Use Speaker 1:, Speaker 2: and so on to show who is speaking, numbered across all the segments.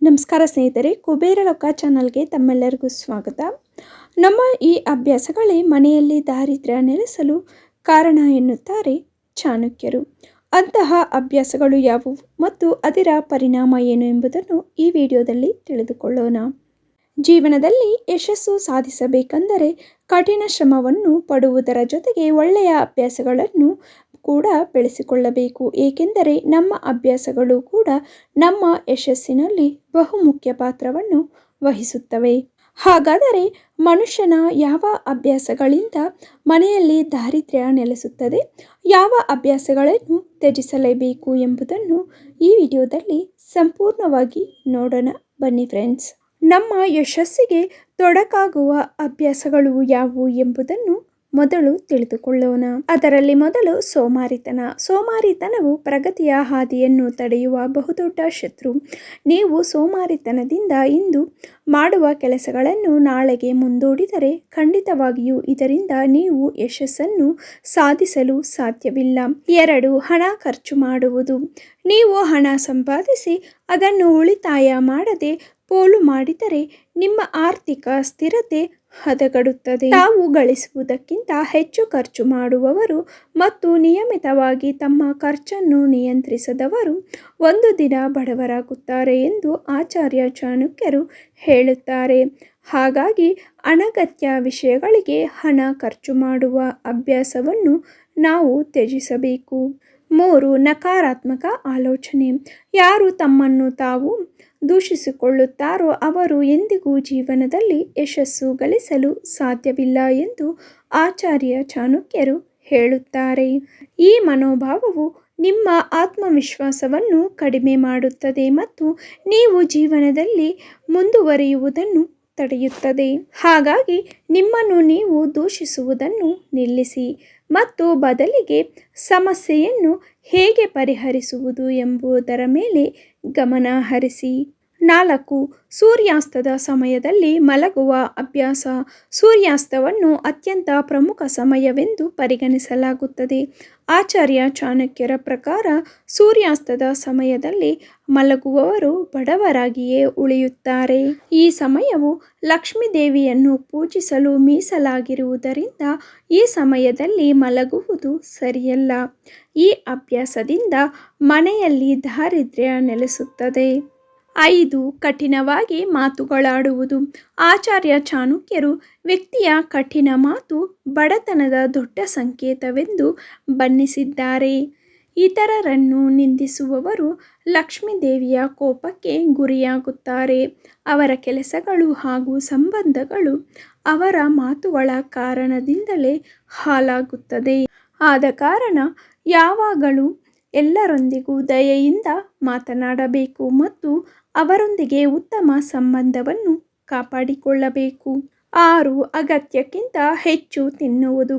Speaker 1: ನಮಸ್ಕಾರ ಸ್ನೇಹಿತರೆ, ಕುಬೇರ ಲೋಕ ಚಾನಲ್ಗೆ ತಮ್ಮೆಲ್ಲರಿಗೂ ಸ್ವಾಗತ. ನಮ್ಮ ಈ ಅಭ್ಯಾಸಗಳೇ ಮನೆಯಲ್ಲಿ ದಾರಿದ್ರ್ಯ ನೆಲೆಸಲು ಕಾರಣ ಎನ್ನುತ್ತಾರೆ ಚಾಣಕ್ಯರು. ಅಂತಹ ಅಭ್ಯಾಸಗಳು ಯಾವುವು ಮತ್ತು ಅದರ ಪರಿಣಾಮ ಏನು ಎಂಬುದನ್ನು ಈ ವಿಡಿಯೋದಲ್ಲಿ ತಿಳಿದುಕೊಳ್ಳೋಣ. ಜೀವನದಲ್ಲಿ ಯಶಸ್ಸು ಸಾಧಿಸಬೇಕೆಂದರೆ ಕಠಿಣ ಶ್ರಮವನ್ನು ಪಡುವುದರ ಜೊತೆಗೆ ಒಳ್ಳೆಯ ಅಭ್ಯಾಸಗಳನ್ನು ಕೂಡ ಬೆಳೆಸಿಕೊಳ್ಳಬೇಕು. ಏಕೆಂದರೆ ನಮ್ಮ ಅಭ್ಯಾಸಗಳು ಕೂಡ ನಮ್ಮ ಯಶಸ್ಸಿನಲ್ಲಿ ಬಹುಮುಖ್ಯ ಪಾತ್ರವನ್ನು ವಹಿಸುತ್ತವೆ. ಹಾಗಾದರೆ ಮನುಷ್ಯನ ಯಾವ ಅಭ್ಯಾಸಗಳಿಂದ ಮನೆಯಲ್ಲಿ ದಾರಿದ್ರ್ಯ ನೆಲೆಸುತ್ತದೆ, ಯಾವ ಅಭ್ಯಾಸಗಳನ್ನು ತ್ಯಜಿಸಲೇಬೇಕು ಎಂಬುದನ್ನು ಈ ವಿಡಿಯೋದಲ್ಲಿ ಸಂಪೂರ್ಣವಾಗಿ ನೋಡೋಣ. ಬನ್ನಿ ಫ್ರೆಂಡ್ಸ್. ನಮ್ಮ ಯಶಸ್ಸಿಗೆ ತೊಡಕಾಗುವ ಅಭ್ಯಾಸಗಳು ಯಾವುವು ಎಂಬುದನ್ನು ಮೊದಲು ತಿಳಿದುಕೊಳ್ಳೋಣ. ಅದರಲ್ಲಿ ಮೊದಲು ಸೋಮಾರಿತನವು ಪ್ರಗತಿಯ ಹಾದಿಯನ್ನು ತಡೆಯುವ ಬಹುದೊಡ್ಡ ಶತ್ರು. ನೀವು ಸೋಮಾರಿತನದಿಂದ ಇಂದು ಮಾಡುವ ಕೆಲಸಗಳನ್ನು ನಾಳೆಗೆ ಮುಂದೂಡಿದರೆ ಖಂಡಿತವಾಗಿಯೂ ಇದರಿಂದ ನೀವು ಯಶಸ್ಸನ್ನು ಸಾಧಿಸಲು ಸಾಧ್ಯವಿಲ್ಲ. 2. ಹಣ ಖರ್ಚು ಮಾಡುವುದು. ನೀವು ಹಣ ಸಂಪಾದಿಸಿ ಅದನ್ನು ಉಳಿತಾಯ ಮಾಡದೆ ಪೋಲು ಮಾಡಿದರೆ ನಿಮ್ಮ ಆರ್ಥಿಕ ಸ್ಥಿರತೆ ಹದಗೆಡುತ್ತದೆ. ತಾವು ಗಳಿಸುವುದಕ್ಕಿಂತ ಹೆಚ್ಚು ಖರ್ಚು ಮಾಡುವವರು ಮತ್ತು ನಿಯಮಿತವಾಗಿ ತಮ್ಮ ಖರ್ಚನ್ನು ನಿಯಂತ್ರಿಸದವರು ಒಂದು ದಿನ ಬಡವರಾಗುತ್ತಾರೆ ಎಂದು ಆಚಾರ್ಯ ಚಾಣಕ್ಯರು ಹೇಳುತ್ತಾರೆ. ಹಾಗಾಗಿ ಅನಗತ್ಯ ವಿಷಯಗಳಿಗೆ ಹಣ ಖರ್ಚು ಮಾಡುವ ಅಭ್ಯಾಸವನ್ನು ನಾವು ತ್ಯಜಿಸಬೇಕು. 3. ನಕಾರಾತ್ಮಕ ಆಲೋಚನೆ. ಯಾರು ತಮ್ಮನ್ನು ತಾವು ದೂಷಿಸಿಕೊಳ್ಳುತ್ತಾರೋ ಅವರು ಎಂದಿಗೂ ಜೀವನದಲ್ಲಿ ಯಶಸ್ಸು ಗಳಿಸಲು ಸಾಧ್ಯವಿಲ್ಲ ಎಂದು ಆಚಾರ್ಯ ಚಾಣಕ್ಯರು ಹೇಳುತ್ತಾರೆ. ಈ ಮನೋಭಾವವು ನಿಮ್ಮ ಆತ್ಮವಿಶ್ವಾಸವನ್ನು ಕಡಿಮೆ ಮಾಡುತ್ತದೆ ಮತ್ತು ನೀವು ಜೀವನದಲ್ಲಿ ಮುಂದುವರಿಯುವುದನ್ನು ತಡೆಯುತ್ತದೆ. ಹಾಗಾಗಿ ನಿಮ್ಮನ್ನು ನೀವು ದೂಷಿಸುವುದನ್ನು ನಿಲ್ಲಿಸಿ ಮತ್ತು ಬದಲಿಗೆ ಸಮಸ್ಯೆಯನ್ನು ಹೇಗೆ ಪರಿಹರಿಸುವುದು ಎಂಬುದರ ಮೇಲೆ ಗಮನ ಹರಿಸಿ. 4. ಸೂರ್ಯಾಸ್ತದ ಸಮಯದಲ್ಲಿ ಮಲಗುವ ಅಭ್ಯಾಸ. ಸೂರ್ಯಾಸ್ತವನ್ನು ಅತ್ಯಂತ ಪ್ರಮುಖ ಸಮಯವೆಂದು ಪರಿಗಣಿಸಲಾಗುತ್ತದೆ. ಆಚಾರ್ಯ ಚಾಣಕ್ಯರ ಪ್ರಕಾರ ಸೂರ್ಯಾಸ್ತದ ಸಮಯದಲ್ಲಿ ಮಲಗುವವರು ಬಡವರಾಗಿಯೇ ಉಳಿಯುತ್ತಾರೆ. ಈ ಸಮಯವು ಲಕ್ಷ್ಮೀ ದೇವಿಯನ್ನು ಪೂಜಿಸಲು ಮೀಸಲಾಗಿರುವುದರಿಂದ ಈ ಸಮಯದಲ್ಲಿ ಮಲಗುವುದು ಸರಿಯಲ್ಲ. ಈ ಅಭ್ಯಾಸದಿಂದ ಮನೆಯಲ್ಲಿ ದಾರಿದ್ರ್ಯ ನೆಲೆಸುತ್ತದೆ. 5. ಕಠಿಣವಾಗಿ ಮಾತುಗಳಾಡುವುದು. ಆಚಾರ್ಯ ಚಾಣಕ್ಯರು ವ್ಯಕ್ತಿಯ ಕಠಿಣ ಮಾತು ಬಡತನದ ದೊಡ್ಡ ಸಂಕೇತವೆಂದು ಬಣ್ಣಿಸಿದ್ದಾರೆ. ಇತರರನ್ನು ನಿಂದಿಸುವವರು ಲಕ್ಷ್ಮೀ ದೇವಿಯ ಕೋಪಕ್ಕೆ ಗುರಿಯಾಗುತ್ತಾರೆ. ಅವರ ಕೆಲಸಗಳು ಹಾಗೂ ಸಂಬಂಧಗಳು ಅವರ ಮಾತುಗಳ ಕಾರಣದಿಂದಲೇ ಹಾಳಾಗುತ್ತದೆ. ಆದ ಕಾರಣ ಯಾವಾಗಲೂ ಎಲ್ಲರೊಂದಿಗೂ ದಯೆಯಿಂದ ಮಾತನಾಡಬೇಕು ಮತ್ತು ಅವರೊಂದಿಗೆ ಉತ್ತಮ ಸಂಬಂಧವನ್ನು ಕಾಪಾಡಿಕೊಳ್ಳಬೇಕು. 6. ಅಗತ್ಯಕ್ಕಿಂತ ಹೆಚ್ಚು ತಿನ್ನುವುದು.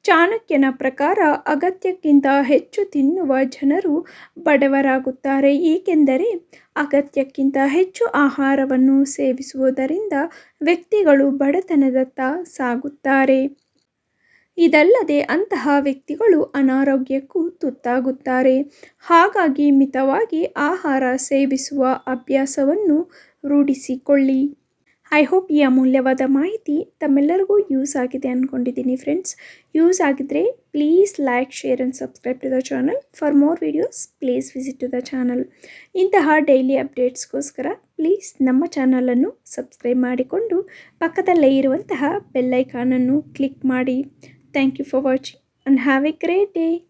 Speaker 1: ಚಾಣಕ್ಯನ ಪ್ರಕಾರ ಅಗತ್ಯಕ್ಕಿಂತ ಹೆಚ್ಚು ತಿನ್ನುವ ಜನರು ಬಡವರಾಗುತ್ತಾರೆ. ಏಕೆಂದರೆ ಅಗತ್ಯಕ್ಕಿಂತ ಹೆಚ್ಚು ಆಹಾರವನ್ನು ಸೇವಿಸುವುದರಿಂದ ವ್ಯಕ್ತಿಗಳು ಬಡತನದತ್ತ ಸಾಗುತ್ತಾರೆ. ಇದಲ್ಲದೆ ಅಂತಹ ವ್ಯಕ್ತಿಗಳು ಅನಾರೋಗ್ಯಕ್ಕೂ ತುತ್ತಾಗುತ್ತಾರೆ. ಹಾಗಾಗಿ ಮಿತವಾಗಿ ಆಹಾರ ಸೇವಿಸುವ ಅಭ್ಯಾಸವನ್ನು ರೂಢಿಸಿಕೊಳ್ಳಿ. ಐ ಹೋಪ್ ಈ ಅಮೂಲ್ಯವಾದ ಮಾಹಿತಿ ತಮ್ಮೆಲ್ಲರಿಗೂ ಯೂಸ್ ಆಗಿದೆ ಅಂದ್ಕೊಂಡಿದ್ದೀನಿ ಫ್ರೆಂಡ್ಸ್. ಯೂಸ್ ಆಗಿದ್ದರೆ please like, share and subscribe to the channel. For more videos please visit to the channel. ಇಂತಹ ಡೈಲಿ ಅಪ್ಡೇಟ್ಸ್ಗೋಸ್ಕರ ಪ್ಲೀಸ್ ನಮ್ಮ ಚಾನಲನ್ನು ಸಬ್ಸ್ಕ್ರೈಬ್ ಮಾಡಿಕೊಂಡು ಪಕ್ಕದಲ್ಲೇ ಇರುವಂತಹ ಬೆಲ್ ಐಕಾನನ್ನು ಕ್ಲಿಕ್ ಮಾಡಿ. Thank you for watching and have a great day.